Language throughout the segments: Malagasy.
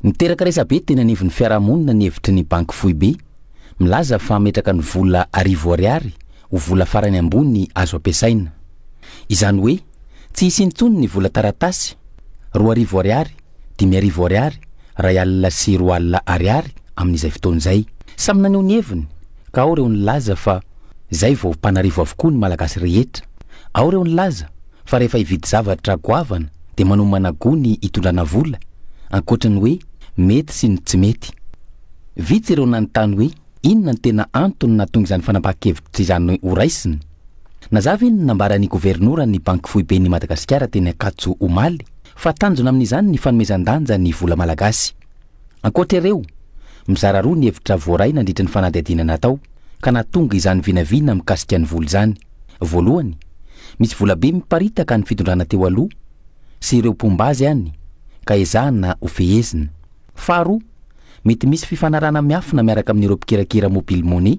Niteraka resabe tena nivon'ny fiarahamonina ny hevitry ny banky foibe milaza fa metraka ny vola 1000 ho vola farany ambony azo ampiasaina. Izany hoe tsy hisy intsony ny vola taratasy 2000 500 R$1 sy R$2 amin'izay fotoan'izay. Samy naneho ny heviny ka ao reo nilaza fa zay vao mpanarivo avokoa ny malagasy rehetra. Ao reo nilaza fa rehefa hividy zavatra goavana de manomana gony hitondrana vola, ankoatrany hoe mety sy ny tsy mety. Vitsy ireo nanontany hoe inona ny tena antony nahatonga izany fanapahan-kevitra izany ho raisiny. Nazava iny nambara ny gouvernoura ny banky foibe ny Madagasikara teny Ankatso Omaly fa tanjona amin'izany ny fanomezan-danja ny vola malagasy. Ankoatra ireo, mizara roa ny hevitra voaray nandritra ny fanadihadiana natao ka nahatonga izany vinavina mikasika ny vola izany. Voalohany, misy vola be miparitaka ny fitondrana teo aloha sy ireo pombazy ihany ka ezahana ho fehezina. Faharoa, mety misy fifanarana miafina miaraka amin'ireo mpikirakira mobile money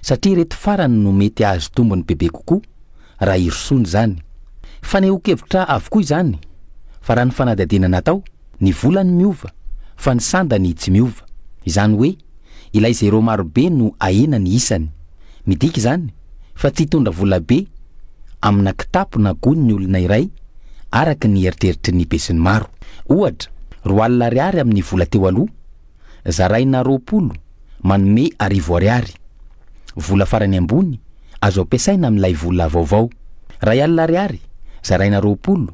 satria reto farany no mety azo tombony bebe kokoa raha irosoany zany. Fanehoan-kevitra avokoa izany fa raha ny fanadihadiana natao ny volany miova fa ny sandany tsy miova. Izany hoe ilay zéro marobe no ahena ny isany. Midika izany fa tsy hitondra vola be amina kitapo na gony ny olona iray araka ny eritreritry ny be sy ny maro. Ohatra, R$2 amin'ny vola teo aloha zaraina 20 manome R$10. Vola farany ambony azo ampiasaina amin'ilay vola vaovao. R$1 zaraina 20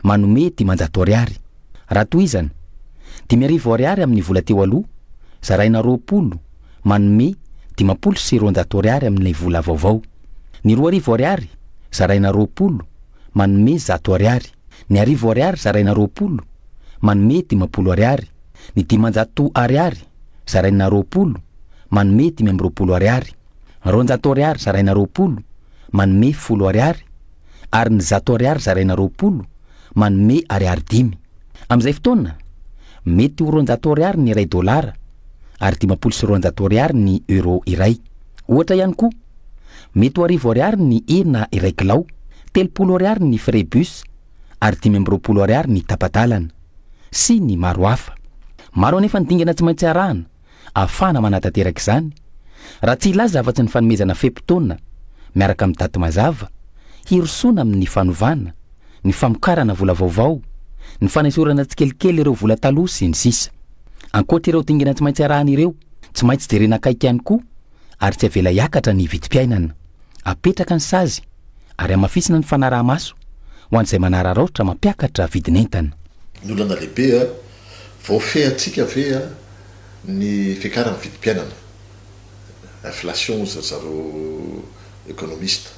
manome R$500. Raha toizana, R$500 amin'ny vola teo aloha zaraina 20 manome R$50 sy R$200 amin'ilay vola vaovao. Ny R$20 zaraina 20 manome R$100. Ny R$10 zaraina 20 manome R$50. Ny R$500 zaraina 20 manome R$520. R$100 zaraina 20 manome R$10 ary ny R$100 zaraina 20 manome R$5. Amin'izay fotoana, mety ho R$100 ny iray dolara ary R$50 sy R$100 ny euro iray. Ohatra ihany koa, mety ho R$10 ny hena iray kilao, R$30 ny frais bus ary R$20 ny tapatalana sy ny maro hafa. Maro anefa ny dingana tsy maintsy arahana ahafahana manatateraka izany. Raha tsy ilaza afa-tsy ny fanomezana fepotona miaraka amin'ny daty mazava, hirosoana amin'ny fanovana, ny famokarana vola vaovao, ny fanesorana tsikelikely ireo vola taloha sy ny sisa. Ankoatra ireo dingana tsy maintsy arahana ireo, tsy maintsy jerena akaiky ihany koa ary tsy avela hiakatra ny vidim-piainana. Apetraka ny sazy ary amafisina ny fanaraha-maso ho an'izay manararaotra mampiakatra vidin'entana. Ny olana lehibe vao fehatsika ve ny fiakarana vidim-piainana, inflation zaro économiste.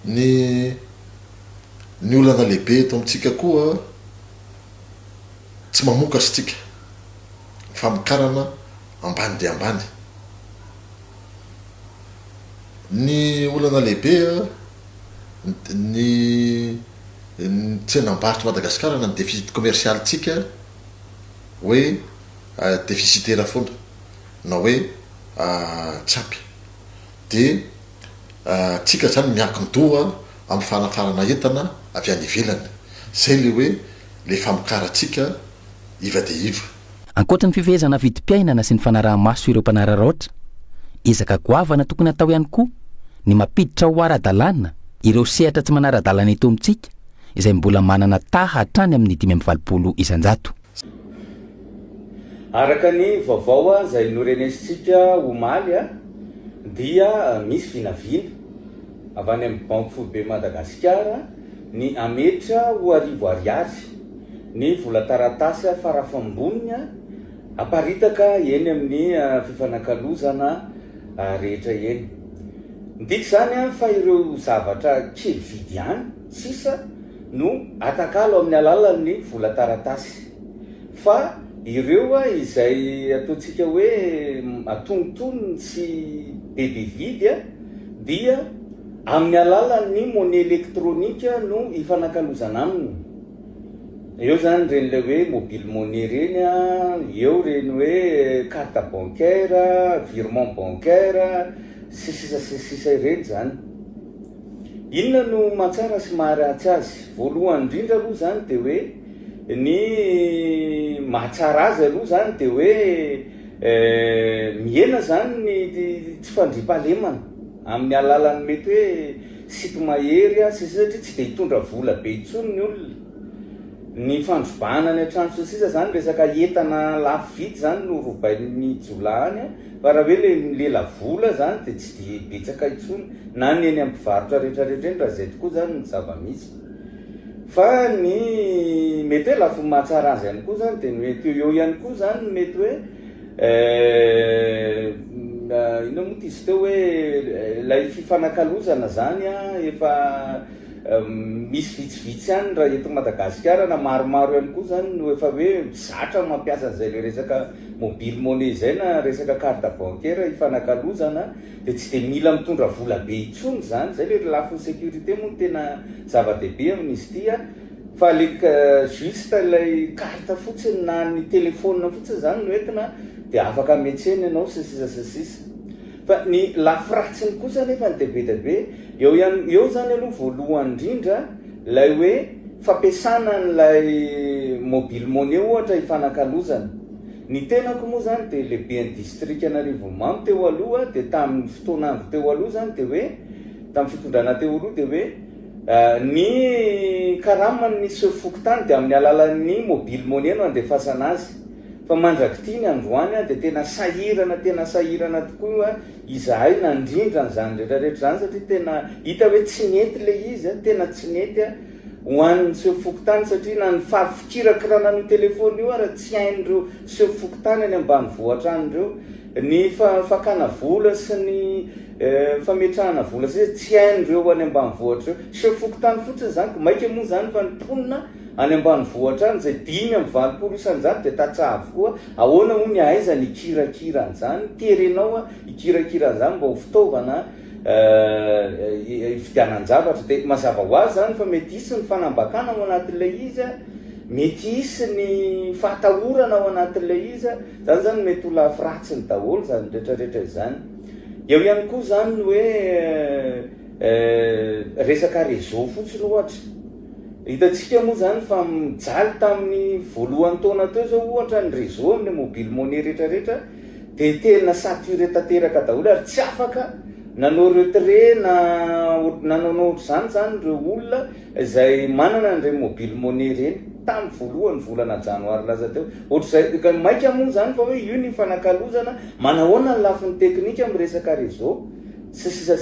Ny olana lehibe eto amintsika koa tsy mamokatra tsika famokarana ambany dia ambany. Ny olana lehibe ny tsenam-barotra Madagasikara na ny déficit commercial tsika hoe déficitaire foana na hoe tsapy de tsika zany miankin-doha amin'ny fanafarana entana avy any ivelany. Zay le hoe le famokaratsika iva de iva. Ankoatra ny fifehezana vidim-piainana sy ny fanaraha-maso ireo mpanararaotra, ezaka goavana tokony atao ihany koa ny mampiditra ho ara-dalàna ireo sehatra tsy manara-dalàna eto amintsika izay mbola manana taha hatrany amin'ny 520 isan-jato. Araka ny vaovao izay norenesitsika Omaly dia misy vinavina avy any amin'ny banky foibe Madagasikara ny ametra ho R$10 ny vola taratasy farafamboniny aparitaka eny amin'ny fifanankalozana rehetra eny. Midika zany fa ireo zavatra kely vidy ihany sisa no atakalo amin'ny alalan'ny vola taratasy, fa ireo izay ataontsika hoe atonontonony sy bebe vidy dia amin'ny alalan'ny monnaie électronique no ifanankalozana aminy. Eo zany reny le hoe mobile money reny, eo reny hoe carte bancaire, virement bancaire, sisa ireny zany. Inona no mahatsara sy maharatsy azy? Voalohany indrindra aloha zany de hoe ny mahatsara azy aloha zany de hoe miena zany ny tsy fandriam-pahalemana amin'ny alalany mety hoe siky mahery satria tsy de hitondra vola be itsony ny olona. Ny fandrobahana ny atrano sosisa zany resaka entana lafo vidy zany no robain'ny jolany fa raha hoe le lela vola zany de tsy de betsaka itsony na ny eny ampivarotra rehetrarehetra eny raha zay tokoa zany ny zava-misy. Fa ny mety hoe lafo mahatsara azy ihany koa zany de mety eo ihany koa zany mety hoe ino moa ty izy teo hoe lay fifanakalozana zany efa misy vitsivitsy ihany raha eto Madagasikara na maromaro ihany koa zany no efa hoe zatra mampiasa an'izay le resaka mobile monnaie zay na resaka carte bancaire ifanakalozana de tsy de mila mitondra vola be itsony zany, zay le lafiny sécurité moa no tena zava-dehibe amin'izy ty fa le juste ilay carte fotsiny na ny telefônina fotsiny zany no entina de afaka metseny ianao sisisa. Fa ny lafiratsiny kosa nefa ny dehibe eo zany aloha voalohany indrindra lay hoe fampiasana n'lay mobile monnaie ohatra ifanakalozana. Ny tenako moa zany de lehibe ny district Anarivomamo teo aloha de tamin'ny fotoanandro teo aloha zany de hoe tamin'ny fitondrana teo aloha de hoe ny karamany ny sefokotany de amin'ny alalan'ny mobile monnaie no andefasana azy. Fa mandraky ny androany de tena sahirana tokoa izahay nandrindra n'zany rehetrarehetra zany satria tena hita hoe tsy nety le izy tena tsy nety ho an'ny sefokotany satria na ny fafikirakirana ny telefôny io raha tsy hain'ireo sefokotany any ambanivohitra an'ireo ny fakana vola sy ny fametrahana vola satria tsy hain'ireo any ambanivohitra eo sefokotany fotsiny zany ko maika moa zany fa ny mponina any ambanivohitra any zay 5-20 isan-jato de tatsa avokoa ahoana moa ny aiza ny ikirakira an'izany terenao ikirakira an'izany mba ho fitaovana fidianan-javatra de mazava ho azy zany fa mety hisy ny fanambakana ao anatin'ilay izy mety hisy ny fahatahorana ao anatin'ilay izy zany zany mety ho lafiratsiny daholo zany rehetrarehetra izany. Eo ihany koa zany hoe resaka réseau fotsiny ohatra. Hitantsika moa zany fa mijaly tamin'ny voalohany taona teo zao ohatra ny réseau amin'ny mobile monnaie rehetrarehetra de tena saturé tanteraka daholo ary tsy afaka nanao retrait nanao ohatr'izany reo olona izay manana an'ireny mobile monnaie reny tamin'ny voalohany volana janoary laza teo ohatr'izay ka maika moa zany fa hoe io ny fanakalozana manahoana ny lafin'ny teknika amin'ny resaka réseau sisisa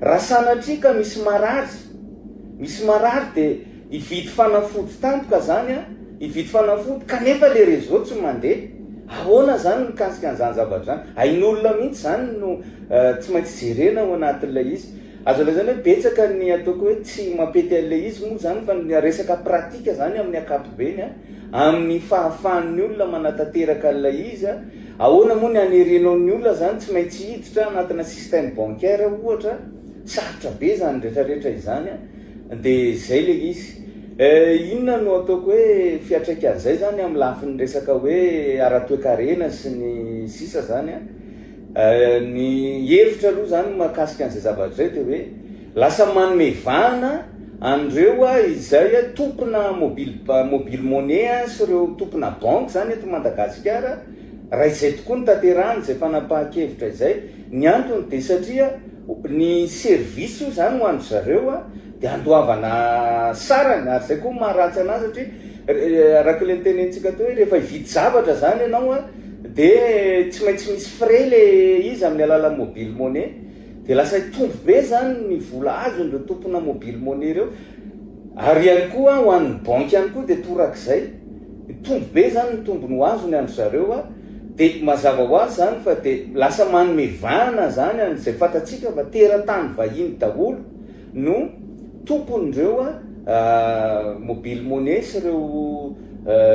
raha sanatria ka misy marary de ividy fanafody tampoka zany ividy fanafody kanefa le réseau tsy mandeha ahoana zany mikasika an'izany zavatra zany hain'olona mihitsy zany no tsy maintsy jerena ao anatin'ilay izy azo lazaina hoe betsaka ny ataoko hoe tsy mampety an'ilay izy moa zany fa ny resaka pratika zany amin'ny akapobeny amin'ny fahafahan'ny olona manatanteraka an'ilay izy ahoana moa ny anerenao ny olona zany tsy maintsy hiditra anatina système bancaire ohatra sarotra be zany rehetrarehetra izany de zay le izy inona no ataoko hoe fiatraikan'izay zany amin'ny lafin'ny resaka hoe ara-toekarena sy ny sisa zany ny hevitra aloha zany mahakasika an'izay zavatra zay de hoe lasa manomevana an'ireo izay tompona mobile monnaie sy ireo tompona banque zany eto Madagasikara raha izay tokoa ny tanterahany izay fanapahan-kevitra izay ny antony de satria ny service io zany ho an'ny zareo de andoavana sarany ary zay koa maharatsy anazy satria araka le nitenentsika teo hoe rehefa hividy zavatra zany ianao de tsy maintsy misy frais le izy amin'ny alala mobile monnaie de lasa tombo be zany ny vola azo nireo tompona mobile monnaie reo ary ihany koa ho an'ny banque ihany koa de torak'izay tombo be zany ny tombony ho azony any zareo de mazava ho azy zany fa de lasa manomevana zany an'izay fatatsika fa teratany vahiny daholo no tompon'ireo mobile monnaie sy ireo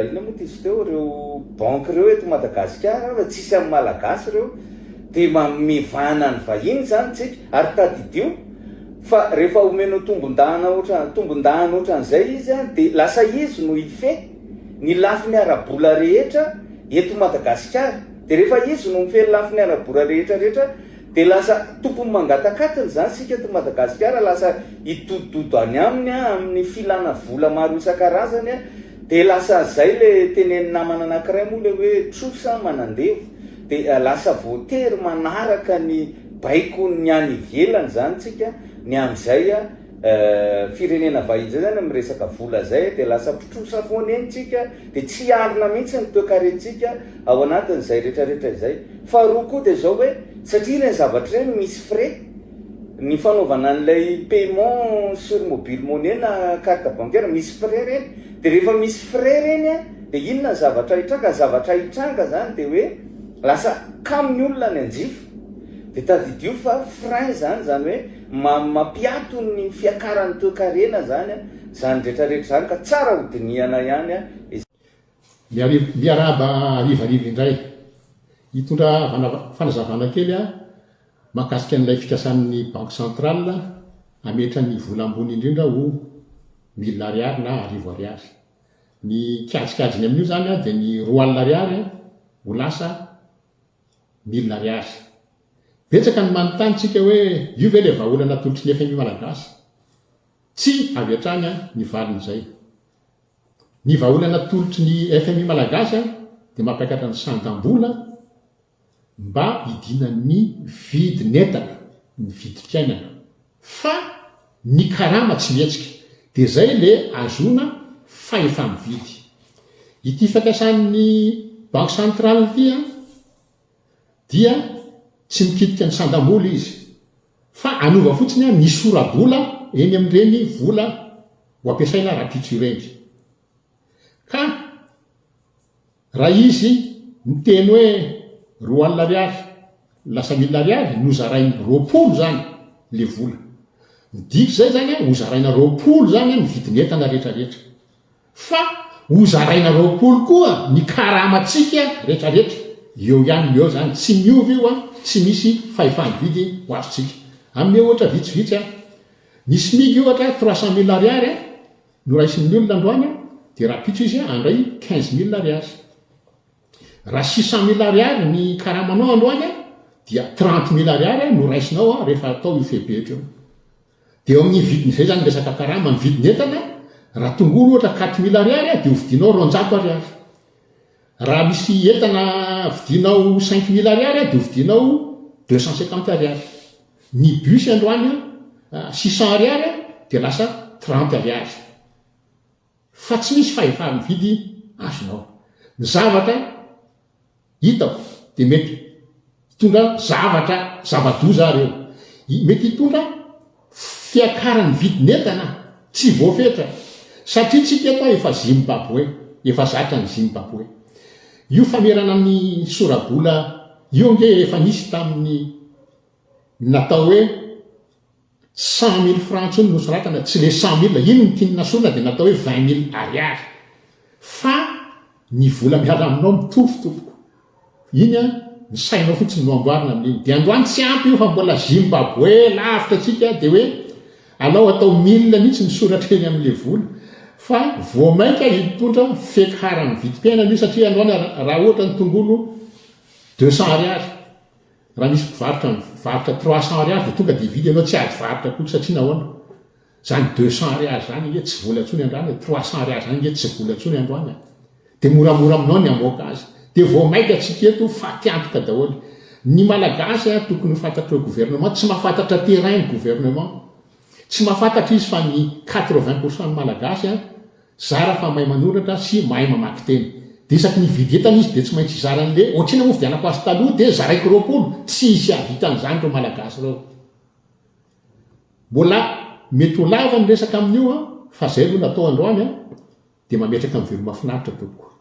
ina moa ty izy teo reo banque reo eto Madagasikara fa tsisy amin'ny malagasy reo de mamevana ny vahiny zany tsika ary tadidio fa rehefa omenao tombon-dahana ohatran'izay izy de lasa izy no ife ny lafiny arabola rehetra eto Madagasikara de rehefa izy no mifery lafiny arabola rehetrarehetra de lasa tompony mangatakatiny zany sika eto Madagasikara lasa itodododo any aminy amin'ny filana vola maro isan-karazany de lasa zay le teneny namana anankiray moa le hoe trosa manandevo de lasa voatery manaraka ny baiko ny any ivelany zany tsika ny am'izay firenena vahiny zany amresaka vola zay de lasa pitrosa foana eny tsika de tsy arina mihitsy ny toekarentsika ao anatin'zay rehetrarehetra zay fa roa koa de zao hoe satria reny zavatra reny misy frais ny fanaovana an'ilay paiement sur mobile monnaie na carte bancaire misy frais reny de rehefa misy frais reny de inona ny zavatra hitranga zany de hoe lasa kaminy olona ny anjifo de tadidio fa frein zany hoe mampiato ny fiakaran'ny toekarena zany rehetrarehetra zany ka tsara hodiniana ihany miaraba arivariva indray hitondra fanazavana kely mahakasika n'ilay fikasan'ny banque centrale ametra ny vola ambony indrindra ho 1000 ariary na 1000 ariary ny kajikajiny amin'io zany de ny 4 ariary ho lasa 1000 ariary betsaka ny manontany tsika hoe io ve le vahaolana tolotry ny FMI malagasy tsy avy hatrany ny valin'izay ny vahaolana tolotry ny FMI malagasy de mampiakatra ny sandam-bola mba idina ny vidin'entana ny vidim-piainana fa ny karama tsy mihetsika de zay le azona fahefa mividy ity fampiasan'ny banque centrale ity dia tsy mikitika ny sandam-bola izy fa anova fotsiny ny sora-bola eny amin'ireny vola ho ampiasaina rapitso ireny ka raha izy miteny hoe 4 ariary lasa 1000 ariary nozarainy 20 zany le vola midiko zay zany hozaraina 20 zany ny vidin'entana rehetrarehetra fa hozaraina 20 koa ny karamatsika rehetrarehetra eo ihany eo zany tsy miova io tsy misy fahefa-mividy ho azotsika amin'ny ohatra vitsivitsy ny SMIC ohatra 300 000 ariary no raisin'ny olona androany de rapitso izy andray 15 000 ariary raha 600 000 ariary ny karamanao androany dia 30 000 ariary no raisinao rehefa atao io febetra eo de eo amin'ny vidin'izay zany resaka karama ny vidin'entana raha tongolo ohatra 4 000 ariary de ho vidinao 200 ariary raha misy entana vidinao 5 000 ariary de ho vidinao 250 ariary ny bus androany 600 ariary de lasa 30 ariary fa tsy misy fahefa-mividy azonao ny zavatra hitako de mety hitondra zava-doza reo mety hitondra fiakaran'ny vidin'entana tsy voafetra satria tsika eto efa Zimbabwe efa zatra ny Zimbabwe io famerana ny sora-bola io nge efa nisy tamin'ny natao hoe 100 000 francs no soratana tsy le 100 000 ino ny tiany nasorana de natao hoe 20 000 ariary fa ny vola miala aminao mitofotompoko iny ny sainao fotsiny no amboarina amin'iny de androany tsy ampy io fa mbola Zimbabwe lavitra atsika de hoe alao atao 1000 mihitsy ny soratra eny amin'le vola fa voamaika hitondra fekharany vidim-piainana io satria androany raha ohatra ny tongolo 200 ariary raha misy mpivarotra 300 ariary de tonga de vidy anao tsy ady varotra koa satria nahoana zany 200 ariary zany nge tsy vola ntsony androany 300 ariary zany nge tsy vola ntsony androany de moramora aminao ny amoaka azy de voamaika atsika eto fa tiantoka daholo ny malagasy tokony fantatra gouvernement tsy mahafantatra terrain gouvernement tsy mahafantatra izy fa ny 80% ny malagasy zara fa mahay manoratra sy mahay mamaky teny de isaky ny vidy entana izy de tsy maintsy zaran'le ohatrina moa vidianako azy taloha de zaraiky 20 tsy isy avitan'izany reo malagasy reo mbola mety ho lava ny resaka amin'io fa zay aloha natao androany de mametraka amin'ny velo mahafinaritra tompoko